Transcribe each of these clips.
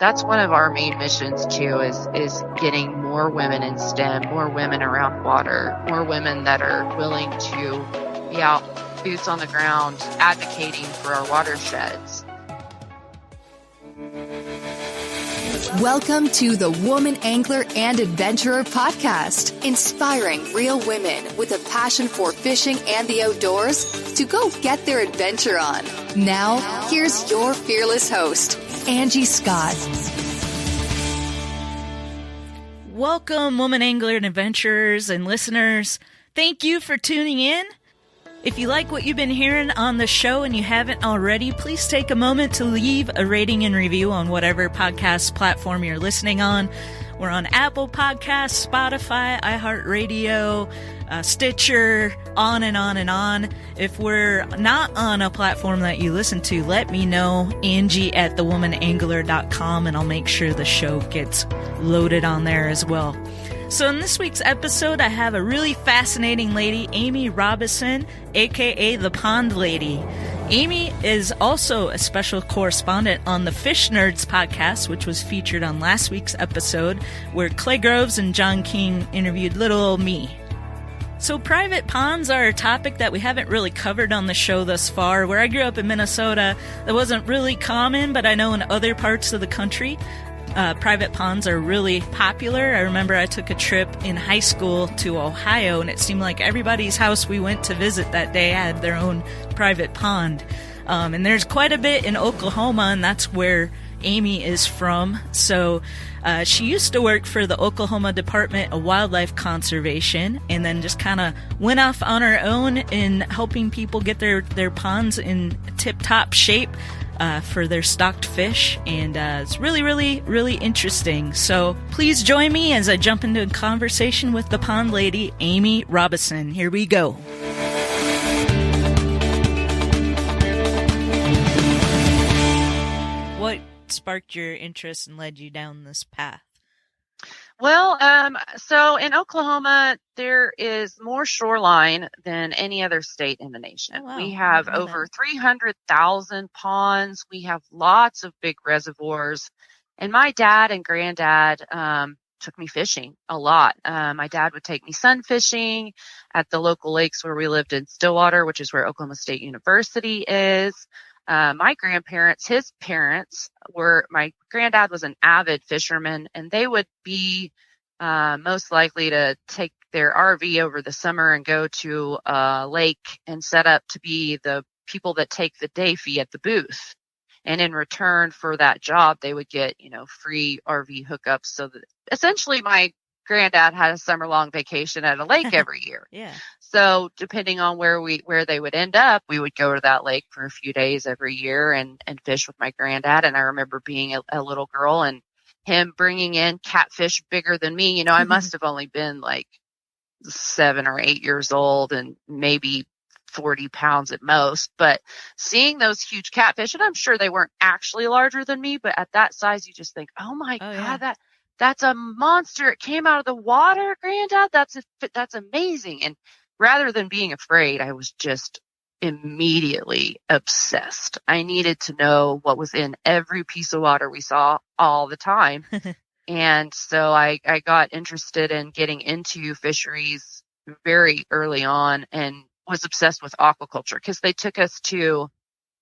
that's one of our main missions too, is getting more women in STEM, more women around water, more women that are willing to be out, boots on the ground, advocating for our watersheds. Welcome to the Woman Angler and Adventurer podcast, inspiring real women with a passion for fishing and the outdoors to go get their adventure on. Now, here's your fearless host, Angie Scott. Welcome, Woman Angler and Adventurers and listeners. Thank you for tuning in. If you like what you've been hearing on the show and you haven't already, please take a moment to leave a rating and review on whatever podcast platform you're listening on. We're on Apple Podcasts, Spotify, iHeartRadio, Stitcher, on and on and on. If we're not on a platform that you listen to, let me know, Angie at thewomanangler.com, and I'll make sure the show gets loaded on there as well. So in this week's episode, I have a really fascinating lady, Amy Robison, a.k.a. the Pond Lady. Amy is also a special correspondent on the Fish Nerds podcast, which was featured on last week's episode, where Clay Groves and John King interviewed little old me. So private ponds are a topic that we haven't really covered on the show thus far. Where I grew up in Minnesota, that wasn't really common, but I know in other parts of the country, private ponds are really popular. I remember I took a trip in high school to Ohio, and it seemed like everybody's house we went to visit that day had their own private pond. And there's quite a bit in Oklahoma, and that's where Amy is from. So she used to work for the Oklahoma Department of Wildlife Conservation, and then just kind of went off on her own in helping people get their ponds in tip-top shape for their stocked fish, and it's really, really, really interesting. So please join me as I jump into a conversation with the pond lady, Amy Robison. Here we go. What sparked your interest and led you down this path? Well, so in Oklahoma, there is more shoreline than any other state in the nation. Oh, wow. We have over 300,000 ponds. We have lots of big reservoirs. And my dad and granddad took me fishing a lot. My dad would take me sun fishing at the local lakes where we lived in Stillwater, which is where Oklahoma State University is. My grandparents, his parents my granddad was an avid fisherman, and they would be most likely to take their RV over the summer and go to a lake and set up to be the people that take the day fee at the booth. And in return for that job, they would get, free RV hookups. So that essentially my granddad had a summer-long vacation at a lake every year. Yeah. So depending on where they would end up, we would go to that lake for a few days every year and fish with my granddad. And I remember being a little girl and him bringing in catfish bigger than me. I must have only been like 7 or 8 years old and maybe 40 pounds at most. But seeing those huge catfish, and I'm sure they weren't actually larger than me, but at that size, you just think, oh my God, yeah. That's a monster. It came out of the water, Granddad. That's amazing. And rather than being afraid, I was just immediately obsessed. I needed to know what was in every piece of water we saw all the time. And so I got interested in getting into fisheries very early on and was obsessed with aquaculture because they took us to,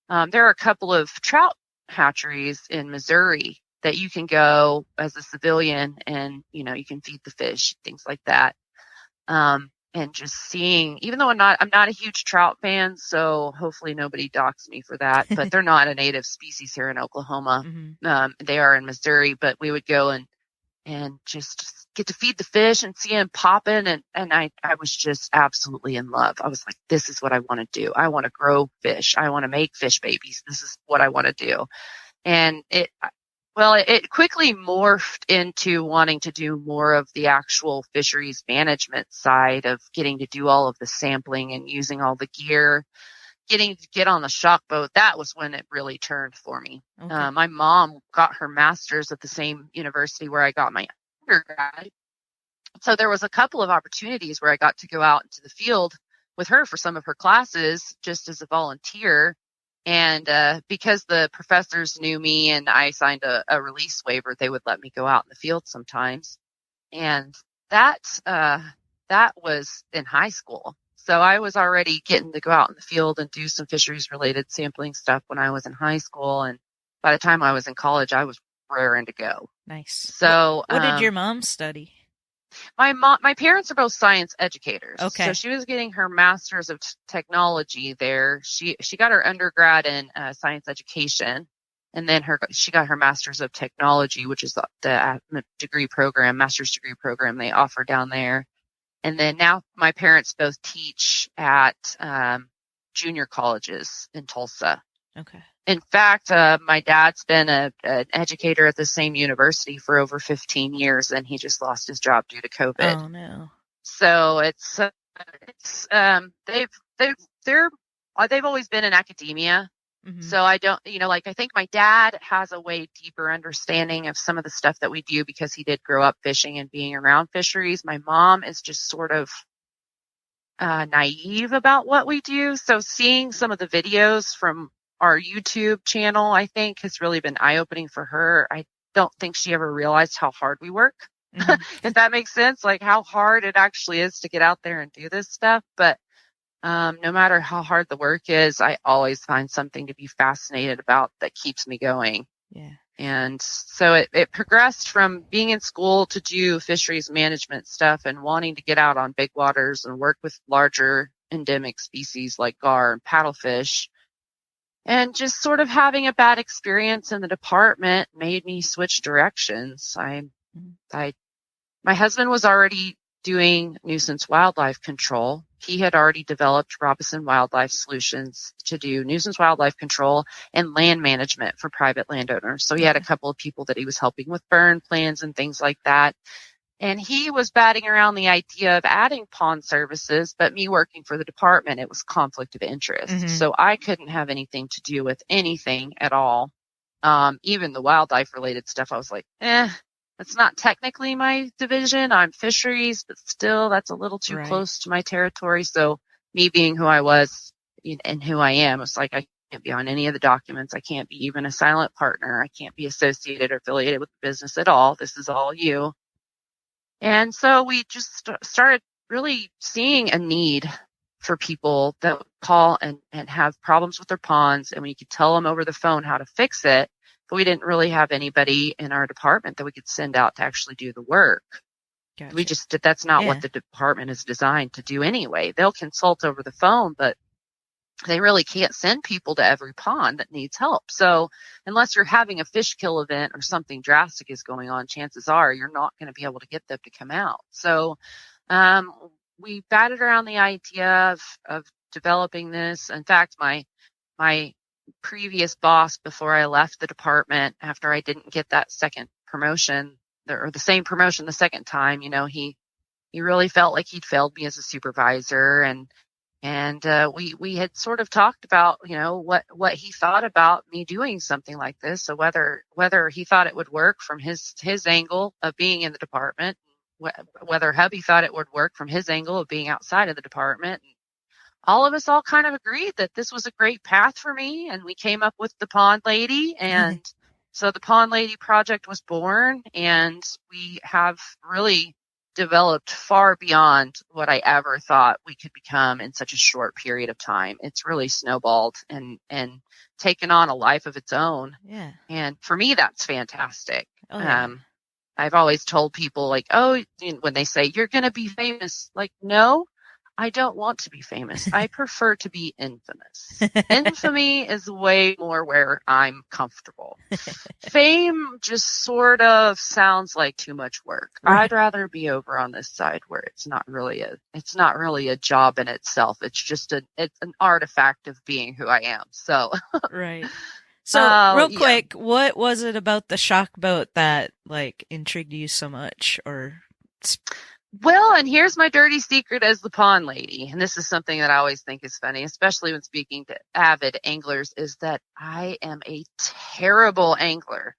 there are a couple of trout hatcheries in Missouri that you can go as a civilian and, you can feed the fish, things like that. And just seeing, even though I'm not a huge trout fan, so hopefully nobody docks me for that, but they're not a native species here in Oklahoma. Mm-hmm. They are in Missouri, but we would go and just get to feed the fish and see them popping. And I was just absolutely in love. I was like, this is what I want to do. I want to grow fish. I want to make fish babies. This is what I want to do. And it quickly morphed into wanting to do more of the actual fisheries management side of getting to do all of the sampling and using all the gear, getting to get on the shock boat. That was when it really turned for me. Okay. My mom got her master's at the same university where I got my undergrad. So there was a couple of opportunities where I got to go out into the field with her for some of her classes just as a volunteer. And because the professors knew me and I signed a release waiver, they would let me go out in the field sometimes. And that was in high school. So I was already getting to go out in the field and do some fisheries related sampling stuff when I was in high school. And by the time I was in college, I was raring to go. Nice. So what did your mom study? My parents are both science educators. Okay. So she was getting her master's of technology there. She got her undergrad in science education, and then she got her master's of technology, which is the degree program, master's degree program they offer down there. And then now my parents both teach at junior colleges in Tulsa. Okay. In fact, my dad's been an educator at the same university for over 15 years, and he just lost his job due to COVID. Oh no! So they've always been in academia. Mm-hmm. So I don't, I think my dad has a way deeper understanding of some of the stuff that we do because he did grow up fishing and being around fisheries. My mom is just sort of naive about what we do. So seeing some of the videos from our YouTube channel, I think, has really been eye-opening for her. I don't think she ever realized how hard we work, mm-hmm. if that makes sense, like how hard it actually is to get out there and do this stuff. But no matter how hard the work is, I always find something to be fascinated about that keeps me going. Yeah. And so it progressed from being in school to do fisheries management stuff and wanting to get out on big waters and work with larger endemic species like gar and paddlefish. And just sort of having a bad experience in the department made me switch directions. My husband was already doing nuisance wildlife control. He had already developed Robison Wildlife Solutions to do nuisance wildlife control and land management for private landowners. So he had a couple of people that he was helping with burn plans and things like that. And he was batting around the idea of adding pond services, but me working for the department, it was conflict of interest. Mm-hmm. So I couldn't have anything to do with anything at all. Even the wildlife related stuff, I was like, that's not technically my division. I'm fisheries, but still that's a little too close to my territory. So me being who I was and who I am, it's like I can't be on any of the documents. I can't be even a silent partner. I can't be associated or affiliated with the business at all. This is all you. And so we just started really seeing a need for people that would call and have problems with their ponds. And we could tell them over the phone how to fix it. But we didn't really have anybody in our department that we could send out to actually do the work. Gotcha. That's not what the department is designed to do anyway. They'll consult over the phone, but they really can't send people to every pond that needs help. So unless you're having a fish kill event or something drastic is going on, chances are you're not going to be able to get them to come out. So we batted around the idea of developing this. In fact, my previous boss, before I left the department, after I didn't get that second promotion or the same promotion the second time, he really felt like he'd failed me as a supervisor. And we had sort of talked about, what he thought about me doing something like this. So whether he thought it would work from his angle of being in the department, whether hubby thought it would work from his angle of being outside of the department. All of us all kind of agreed that this was a great path for me. And we came up with the Pond Lady. And so the Pond Lady project was born, and we have really developed far beyond what I ever thought we could become in such a short period of time. It's really snowballed and taken on a life of its own. Yeah. And for me, that's fantastic. Oh, yeah. I've always told people like, when they say you're going to be famous, like, no, I don't want to be famous. I prefer to be infamous. Infamy is way more where I'm comfortable. Fame just sort of sounds like too much work. Right. I'd rather be over on this side where it's not really a job in itself. It's just it's an artifact of being who I am. So right. So real quick, what was it about the shock boat that intrigued you so much? Well, and here's my dirty secret as the pond lady. And this is something that I always think is funny, especially when speaking to avid anglers, is that I am a terrible angler.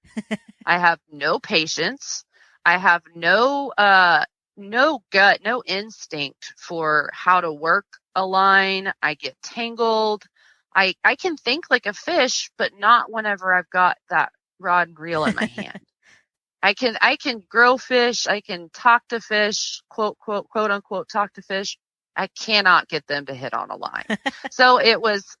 I have no patience. I have no gut, no instinct for how to work a line. I get tangled. I can think like a fish, but not whenever I've got that rod and reel in my hand. I can grow fish. I can talk to fish, quote unquote, talk to fish. I cannot get them to hit on a line. So it was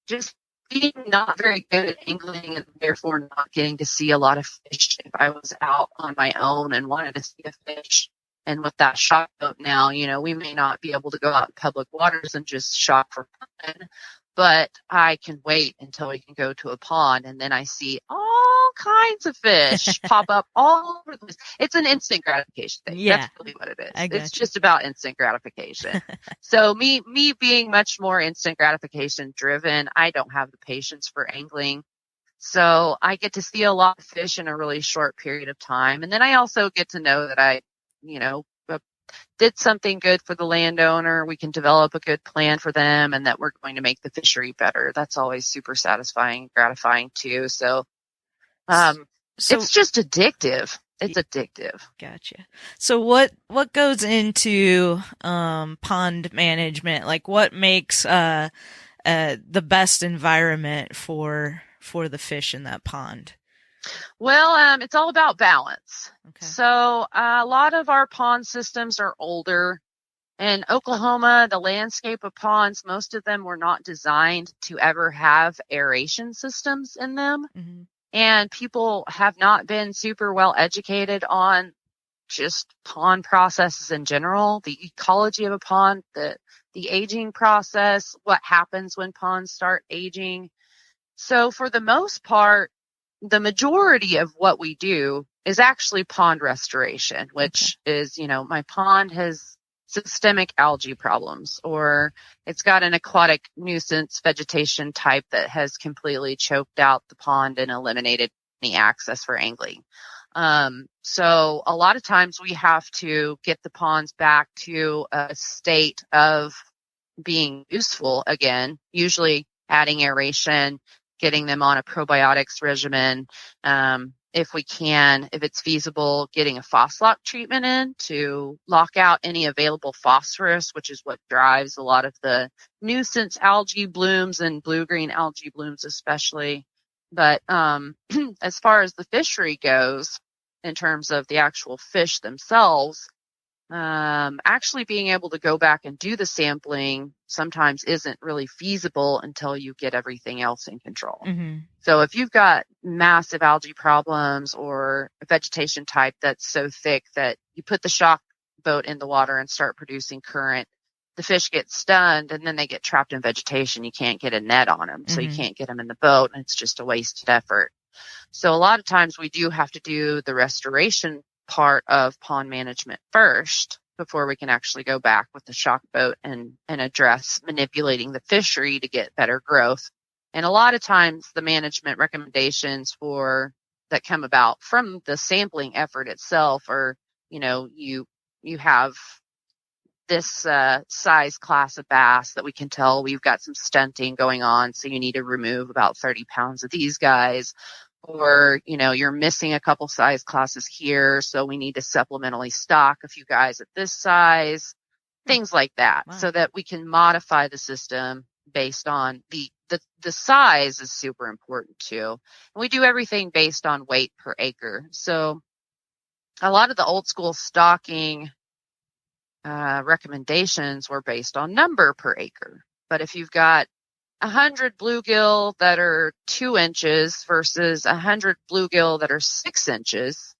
just being not very good at angling and therefore not getting to see a lot of fish if I was out on my own and wanted to see a fish. And with that shock boat now, we may not be able to go out in public waters and just shock for fun, but I can wait until we can go to a pond, and then I see all kinds of fish pop up all over the place. It's an instant gratification thing. Yeah, that's really what it is. It's just about instant gratification. So me being much more instant gratification driven, I don't have the patience for angling. So I get to see a lot of fish in a really short period of time. And then I also get to know that I did something good for the landowner. We can develop a good plan for them, and that we're going to make the fishery better. That's always super satisfying and gratifying too. So it's just addictive. It's addictive. Gotcha. So what goes into pond management? Like, what makes the best environment for the fish in that pond? Well, it's all about balance. Okay. So a lot of our pond systems are older. In Oklahoma, the landscape of ponds, most of them were not designed to ever have aeration systems in them. Mm-hmm. And people have not been super well educated on just pond processes in general, the ecology of a pond, the aging process, what happens when ponds start aging. So for the most part, the majority of what we do is actually pond restoration, which is, my pond has systemic algae problems, or it's got an aquatic nuisance vegetation type that has completely choked out the pond and eliminated any access for angling. So a lot of times we have to get the ponds back to a state of being useful again, usually adding aeration, getting them on a probiotics regimen. If we can, if it's feasible, getting a phosphate treatment in to lock out any available phosphorus, which is what drives a lot of the nuisance algae blooms and blue-green algae blooms especially. But as far as the fishery goes, in terms of the actual fish themselves, actually being able to go back and do the sampling sometimes isn't really feasible until you get everything else in control. Mm-hmm. So if you've got massive algae problems or a vegetation type that's so thick that you put the shock boat in the water and start producing current, the fish get stunned and then they get trapped in vegetation. You can't get a net on them, so you can't get them in the boat, and it's just a wasted effort. So a lot of times we do have to do the restoration part of pond management first before we can actually go back with the shock boat and address manipulating the fishery to get better growth. And a lot of times the management recommendations that come about from the sampling effort itself are, you have this size class of bass that we can tell we've got some stunting going on, so you need to remove about 30 pounds of these guys. Or, you're missing a couple size classes here, so we need to supplementally stock a few guys at this size, things like that. Wow. So that we can modify the system based on the size is super important too. And we do everything based on weight per acre. So a lot of the old school stocking recommendations were based on number per acre. But if you've got 100 bluegill that are 2 inches versus 100 bluegill that are 6 inches,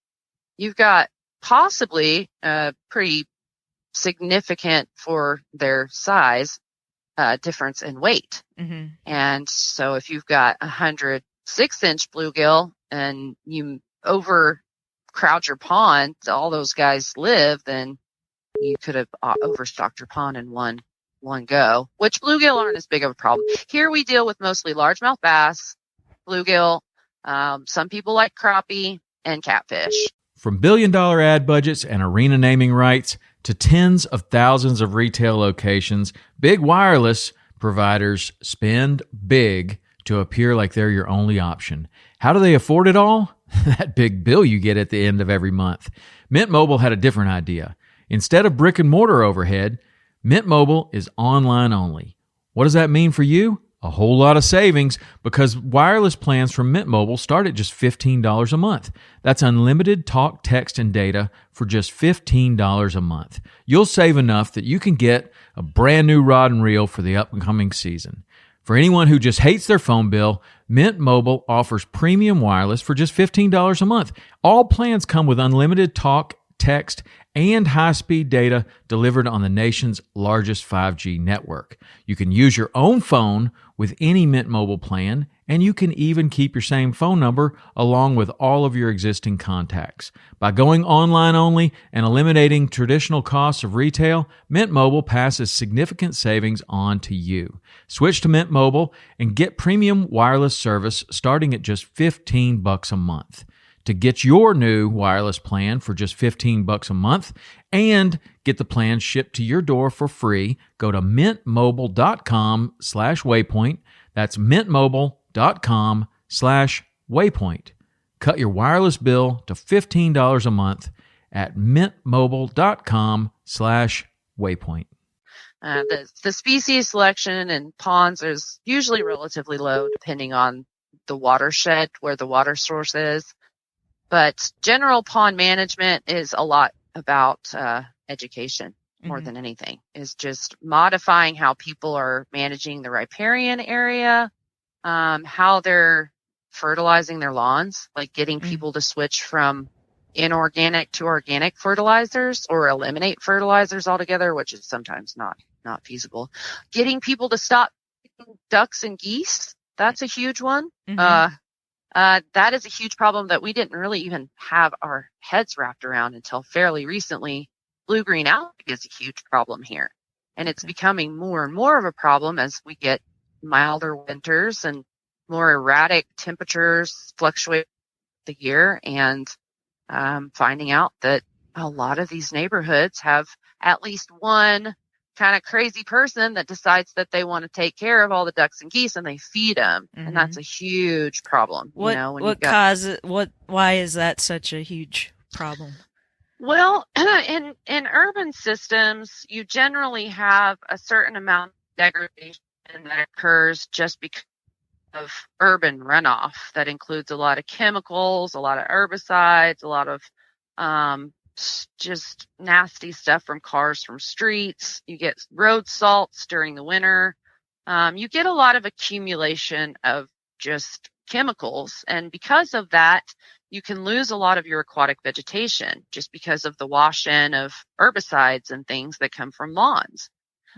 you've got possibly a pretty significant for their size difference in weight. Mm-hmm. And so if you've got 100 6-inch bluegill and you overcrowd your pond, all those guys live, then you could have overstocked your pond in one go, which bluegill aren't as big of a problem. Here we deal with mostly largemouth bass, bluegill, some people like crappie, and catfish. From billion-dollar ad budgets and arena naming rights to tens of thousands of retail locations, big wireless providers spend big to appear like they're your only option. How do they afford it all? That big bill you get at the end of every month. Mint Mobile had a different idea. Instead of brick and mortar overhead, Mint Mobile is online only. What does that mean for you? a whole lot of savings because wireless plans from Mint Mobile start at just $15 a month. That's unlimited talk, text, and data for just $15 a month. You'll save enough that you can get a brand new rod and reel for the upcoming season. For anyone who just hates their phone bill, Mint Mobile offers premium wireless for just $15 a month. All plans come with unlimited talk, text, and high-speed data delivered on the nation's largest 5G network. You can use your own phone with any Mint Mobile plan, and you can even keep your same phone number along with all of your existing contacts. By going online only and eliminating traditional costs of retail, Mint Mobile passes significant savings on to you. Switch to Mint Mobile and get premium wireless service starting at just $15 a month. To get your new wireless plan for just $15 a month and get the plan shipped to your door for free, go to mintmobile.com/waypoint. That's mintmobile.com/waypoint. Cut your wireless bill to $15 a month at mintmobile.com/waypoint. The species selection in ponds is usually relatively low depending on the watershed where the water source is. But general pond management is a lot about education more than anything. Is just modifying how people are managing the riparian area, how they're fertilizing their lawns, like getting people to switch from inorganic to organic fertilizers or eliminate fertilizers altogether, which is sometimes not feasible. Getting people to stop eating ducks and geese, that's a huge one. That is a huge problem that we didn't really even have our heads wrapped around until fairly recently. Blue-green algae is a huge problem here, and it's becoming more and more of a problem as we get milder winters and more erratic temperatures fluctuate the year, and finding out that a lot of these neighborhoods have at least one kind of crazy person that decides that they want to take care of all the ducks and geese and they feed them. And that's a huge problem. Why is that such a huge problem? Well, in urban systems, you generally have a certain amount of degradation that occurs just because of urban runoff. That includes a lot of chemicals, a lot of herbicides, a lot of just nasty stuff from cars, from streets. You get road salts during the winter. You get a lot of accumulation of just chemicals. And because of that, you can lose a lot of your aquatic vegetation just because of the wash-in of herbicides and things that come from lawns.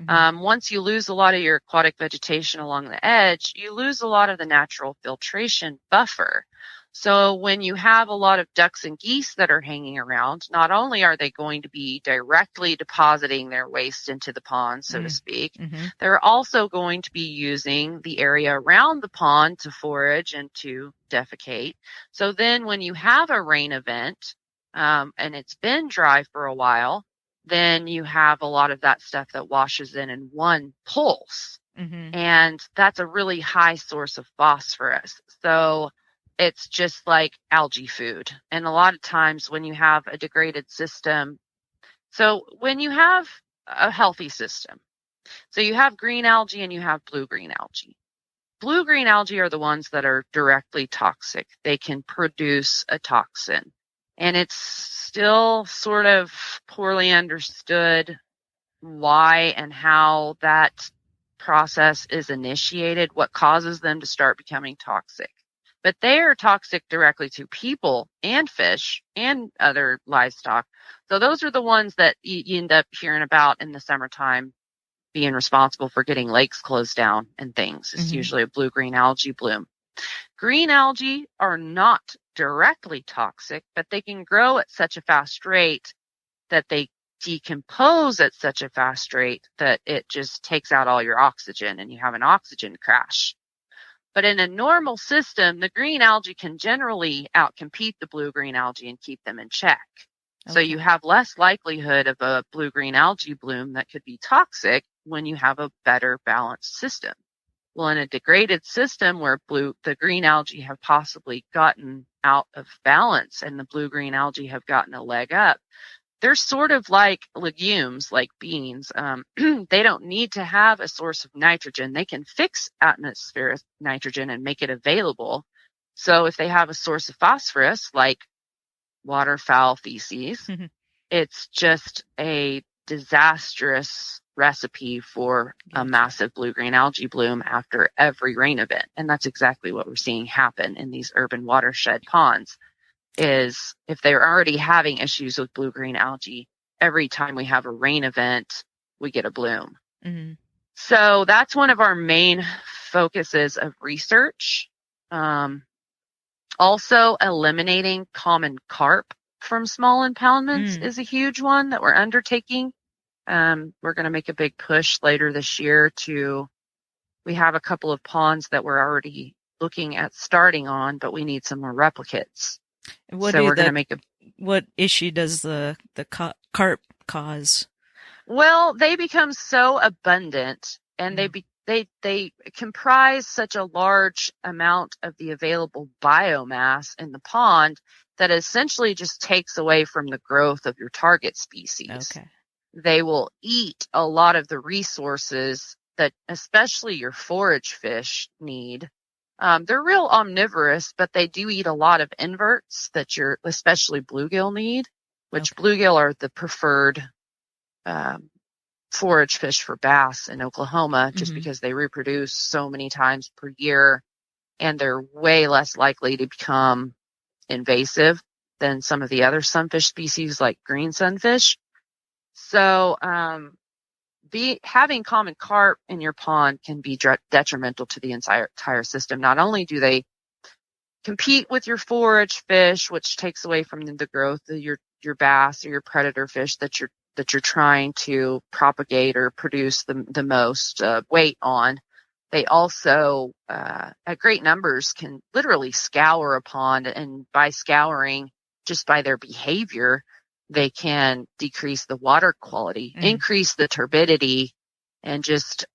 Once you lose a lot of your aquatic vegetation along the edge, you lose a lot of the natural filtration buffer. So when you have a lot of ducks and geese that are hanging around, not only are they going to be directly depositing their waste into the pond, so to speak, they're also going to be using the area around the pond to forage and to defecate. So then when you have a rain event, and it's been dry for a while, then you have a lot of that stuff that washes in one pulse. And that's a really high source of phosphorus. So it's just like algae food. And a lot of times when you have a degraded system, so when you have a healthy system, so you have green algae and you have blue-green algae. Blue-green algae are the ones that are directly toxic. They can produce a toxin. And it's still sort of poorly understood why and how that process is initiated, what causes them to start becoming toxic. But they are toxic directly to people and fish and other livestock. So those are the ones that you end up hearing about in the summertime being responsible for getting lakes closed down and things. It's usually a blue-green algae bloom. Green algae are not directly toxic, but they can grow at such a fast rate that they decompose at such a fast rate that it just takes out all your oxygen and you have an oxygen crash. But in a normal system, the green algae can generally outcompete the blue-green algae and keep them in check. Okay. So you have less likelihood of a blue-green algae bloom that could be toxic when you have a better balanced system. Well, in a degraded system where the green algae have possibly gotten out of balance and the blue-green algae have gotten a leg up, they're sort of like legumes, like beans. They don't need to have a source of nitrogen. They can fix atmospheric nitrogen and make it available. So if they have a source of phosphorus, like waterfowl feces, it's just a disastrous recipe for a massive blue-green algae bloom after every rain event. And that's exactly what we're seeing happen in these urban watershed ponds. Is if they're already having issues with blue-green algae, every time we have a rain event, we get a bloom. Mm-hmm. So that's one of our main focuses of research. Also, eliminating common carp from small impoundments is a huge one that we're undertaking. We're going to make a big push later this year we have a couple of ponds that we're already looking at starting on, but we need some more replicates. What issue does the carp cause? Well, they become so abundant, and they comprise such a large amount of the available biomass in the pond that essentially just takes away from the growth of your target species. Okay. They will eat a lot of the resources that especially your forage fish need. They're real omnivorous, but they do eat a lot of inverts that especially bluegill need, which bluegill are the preferred forage fish for bass in Oklahoma, just because they reproduce so many times per year, and they're way less likely to become invasive than some of the other sunfish species like green sunfish. So having common carp in your pond can be detrimental to the entire system. Not only do they compete with your forage fish, which takes away from the growth of your bass or your predator fish that you're trying to propagate or produce the most weight on, they also at great numbers can literally scour a pond, and by scouring, just by their behavior, they can decrease the water quality, increase the turbidity, and just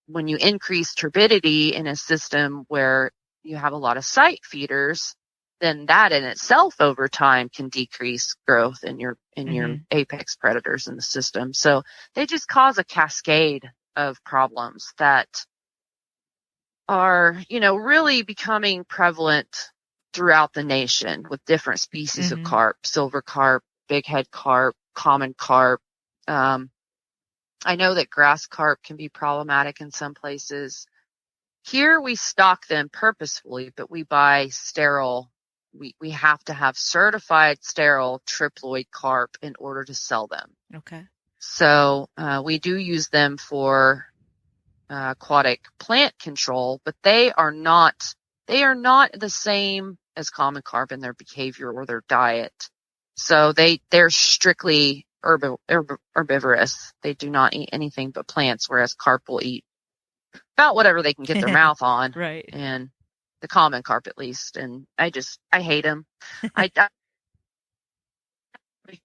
when you increase turbidity in a system where you have a lot of site feeders, then that in itself over time can decrease growth in your apex predators in the system. So they just cause a cascade of problems that are, really becoming prevalent throughout the nation with different species of carp, silver carp, big head carp, common carp. I know that grass carp can be problematic in some places. Here we stock them purposefully, but we buy sterile. We have to have certified sterile triploid carp in order to sell them. Okay. So we do use them for aquatic plant control, but they are not the same as common carp in their behavior or their diet. So they're strictly herbivorous. They do not eat anything but plants, whereas carp will eat about whatever they can get their mouth on. Right. And the common carp at least. And I hate them. I'm a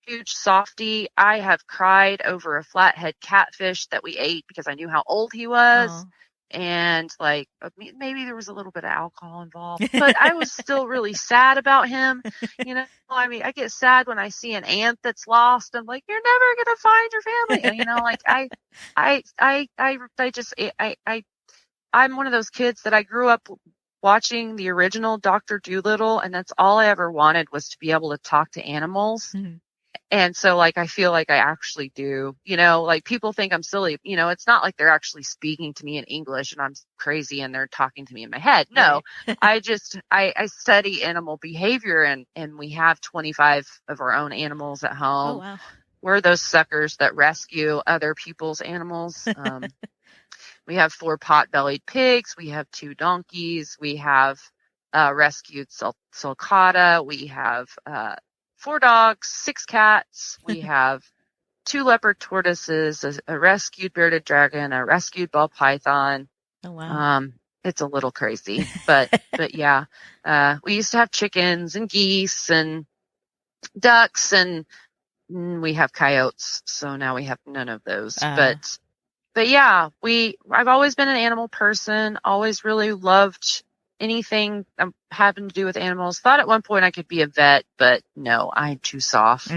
huge softie. I have cried over a flathead catfish that we ate because I knew how old he was. Aww. And maybe there was a little bit of alcohol involved, but I was still really sad about him. I get sad when I see an ant that's lost. I'm like, you're never going to find your family. I'm one of those kids that I grew up watching the original Dr. Dolittle, and that's all I ever wanted was to be able to talk to animals. Mm-hmm. And so, I feel like I actually do, people think I'm silly. It's not like they're actually speaking to me in English and I'm crazy and they're talking to me in my head. No, right. I study animal behavior, and we have 25 of our own animals at home. Oh, wow. We're those suckers that rescue other people's animals. We have 4 pot-bellied pigs. We have 2 donkeys. We have rescued sulcata. We have 4 dogs, 6 cats. We have 2 leopard tortoises, a rescued bearded dragon, a rescued ball python. Oh, wow. It's a little crazy, but yeah. We used to have chickens and geese and ducks, and we have coyotes. So now we have none of those. But yeah, I've always been an animal person, always really loved anything having to do with animals. Thought at one point I could be a vet, but no, I'm too soft.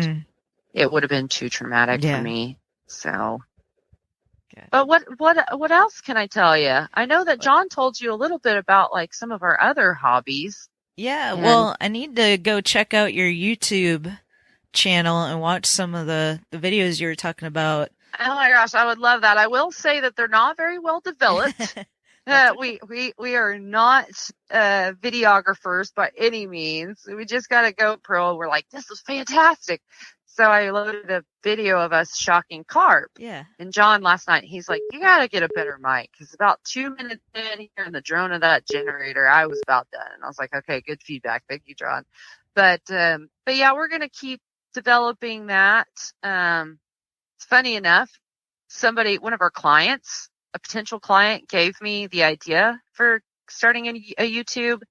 it would have been too traumatic for Yeah. me. So, Gotcha. but what else can I tell you? I know that John told you a little bit about like some of our other hobbies. Yeah, And- well, I need to go check out your YouTube channel and watch some of the videos you were talking about. Oh my gosh, I would love that. I will say that they're not very well developed. That's okay. We are not videographers by any means. We just got a GoPro. We're like, this is fantastic. So I loaded a video of us shocking carp. Yeah. And John last night, he's like, you got to get a better mic. Because about 2 minutes in hearing the drone of that generator, I was about done. And I was like, okay, good feedback. Thank you, John. But yeah, we're going to keep developing that. It's funny enough, one of our clients, a potential client, gave me the idea for starting a YouTube.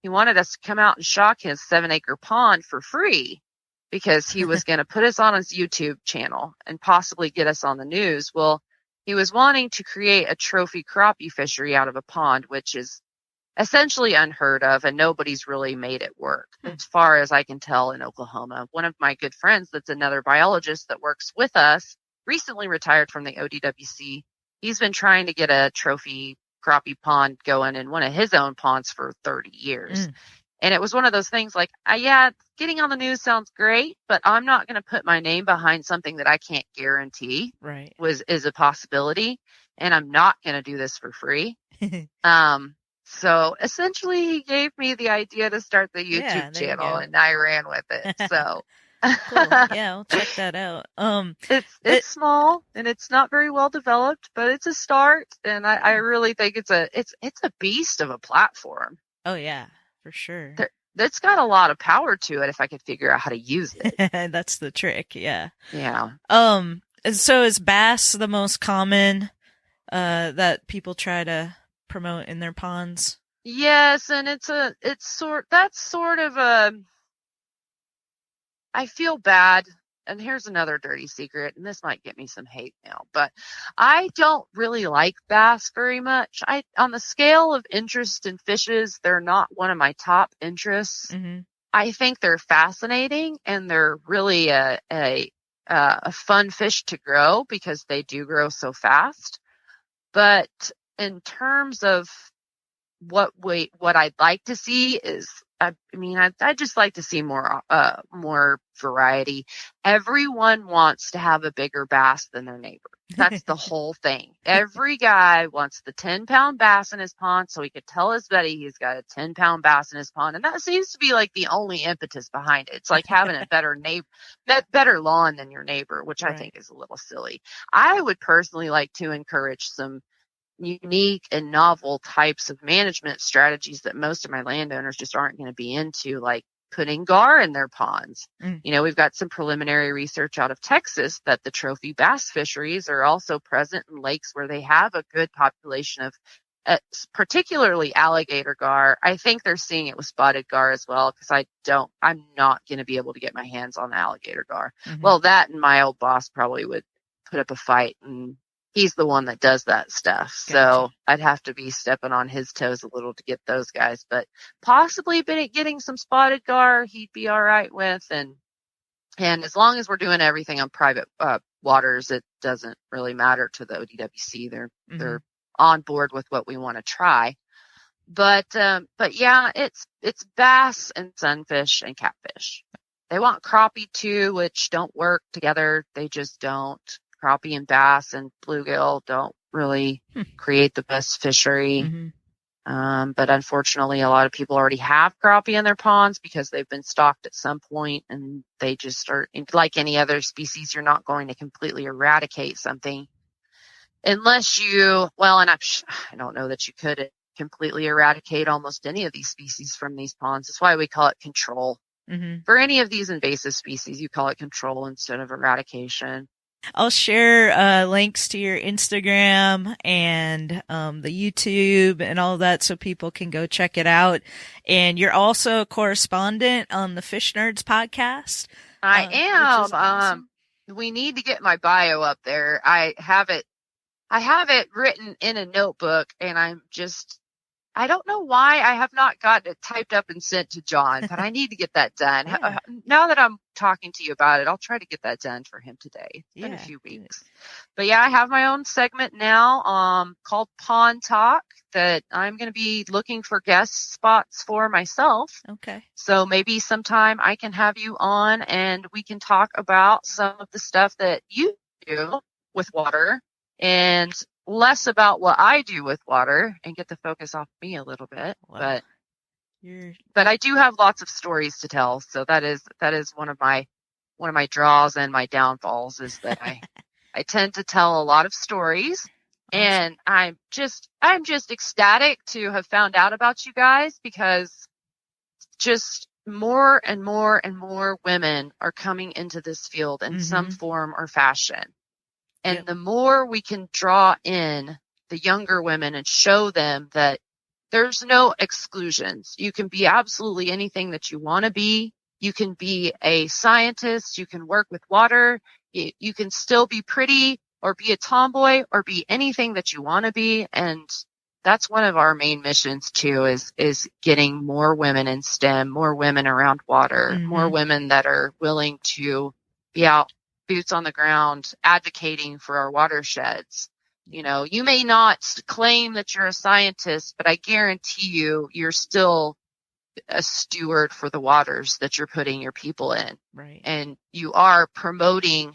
He wanted us to come out and shock his 7-acre pond for free because he was going to put us on his YouTube channel and possibly get us on the news. Well, he was wanting to create a trophy crappie fishery out of a pond, which is essentially unheard of, and nobody's really made it work, as far as I can tell, in Oklahoma. One of my good friends that's another biologist that works with us, recently retired from the ODWC. He's been trying to get a trophy crappie pond going in one of his own ponds for 30 years. And it was one of those things like, yeah, getting on the news sounds great, but I'm not going to put my name behind something that I can't guarantee is a possibility. And I'm not going to do this for free. So essentially he gave me the idea to start the YouTube channel and I ran with it. So cool. Yeah, I'll check that out. It's small and it's not very well developed, but it's a start. And I really think it's a beast of a platform. Oh yeah, for sure. That's got a lot of power to it if I could figure out how to use it. That's the trick. Yeah. Yeah. So is bass the most common, that people try to promote in their ponds? Yes. And that's sort of a, I feel bad. And here's another dirty secret, and this might get me some hate mail, but I don't really like bass very much. On the scale of interest in fishes, they're not one of my top interests. Mm-hmm. I think they're fascinating and they're really a fun fish to grow because they do grow so fast. But in terms of what I'd like to see is, I'd just like to see more variety. Everyone wants to have a bigger bass than their neighbor. That's the whole thing. Every guy wants the 10-pound bass in his pond so he could tell his buddy he's got a 10-pound bass in his pond. And that seems to be like the only impetus behind it. It's like having a better lawn than your neighbor, which I think is a little silly. I would personally like to encourage some unique and novel types of management strategies that most of my landowners just aren't going to be into, like putting gar in their ponds. We've got some preliminary research out of Texas that the trophy bass fisheries are also present in lakes where they have a good population of particularly alligator gar. I think they're seeing it with spotted gar as well, because I'm not going to be able to get my hands on alligator gar. Mm-hmm. Well, that and my old boss probably would put up a fight, and he's the one that does that stuff. Gotcha. So I'd have to be stepping on his toes a little to get those guys, but possibly getting some spotted gar he'd be all right with. And as long as we're doing everything on private waters, it doesn't really matter to the ODWC. They're on board with what we want to try. But yeah, it's bass and sunfish and catfish. They want crappie too, which don't work together. They just don't. Crappie and bass and bluegill don't really create the best fishery. Mm-hmm. But unfortunately, a lot of people already have crappie in their ponds because they've been stocked at some point, and they just are, like any other species, you're not going to completely eradicate something unless and I don't know that you could completely eradicate almost any of these species from these ponds. That's why we call it control. Mm-hmm. For any of these invasive species, you call it control instead of eradication. I'll share links to your Instagram and the YouTube and all that so people can go check it out. And you're also a correspondent on the Fish Nerds podcast. I am. Which is awesome. We need to get my bio up there. I have it written in a notebook, and I don't know why I have not gotten it typed up and sent to John, but I need to get that done. Yeah. Now that I'm talking to you about it, I'll try to get that done for him today. It's been a few weeks. But yeah, I have my own segment now called Pond Talk that I'm going to be looking for guest spots for myself. Okay. So maybe sometime I can have you on and we can talk about some of the stuff that you do with water and less about what I do with water and get the focus off me a little bit. Wow. But I do have lots of stories to tell. So that is one of my draws and my downfalls is that I tend to tell a lot of stories. And I'm just ecstatic to have found out about you guys because just more and more and more women are coming into this field in some form or fashion. And the more we can draw in the younger women and show them that there's no exclusions. You can be absolutely anything that you want to be. You can be a scientist. You can work with water. You can still be pretty or be a tomboy or be anything that you want to be. And that's one of our main missions too, is getting more women in STEM, more women around water, more women that are willing to be out boots on the ground advocating for our watersheds. You know, you may not claim that you're a scientist, but I guarantee you're still a steward for the waters that you're putting your people in. Right. And you are promoting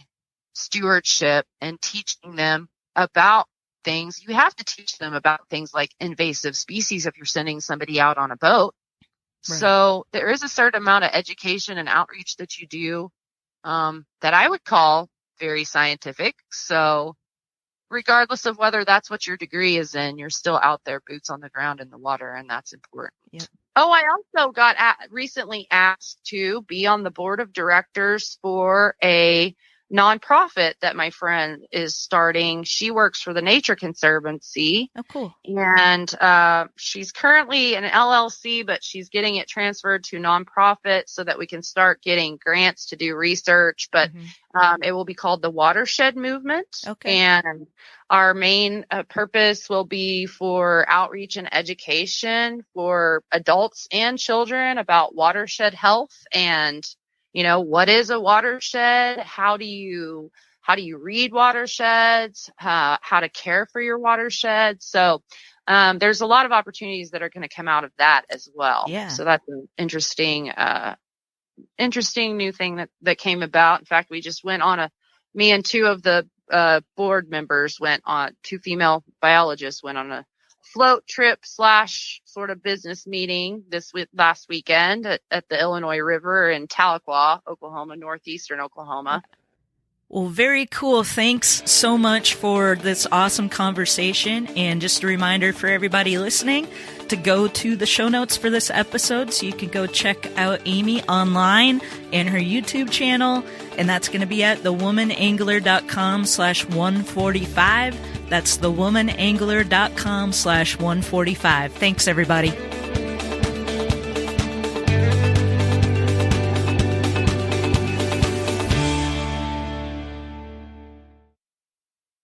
stewardship and teaching them about things. You have to teach them about things like invasive species if you're sending somebody out on a boat. Right. So there is a certain amount of education and outreach that you do that I would call very scientific. So regardless of whether that's what your degree is in, you're still out there boots on the ground in the water, and that's important. Yep. Oh, I also got recently asked to be on the board of directors for a nonprofit that my friend is starting. She works for the Nature Conservancy. Oh, cool. And she's currently an LLC, but she's getting it transferred to nonprofit so that we can start getting grants to do research. But it will be called the Watershed Movement. Okay. And our main purpose will be for outreach and education for adults and children about watershed health and what is a watershed? How do you read watersheds? How to care for your watershed? So, there's a lot of opportunities that are going to come out of that as well. Yeah. So that's an interesting new thing that came about. In fact, we just went on me and two of the, board members two female biologists went on a float trip / sort of business meeting last weekend at the Illinois River in Tahlequah, Oklahoma, northeastern Oklahoma. Well, very cool. Thanks so much for this awesome conversation. And just a reminder for everybody listening to go to the show notes for this episode so you can go check out Amy online and her YouTube channel. And that's going to be at thewomanangler.com/145. That's thewomanangler.com/145. Thanks, everybody.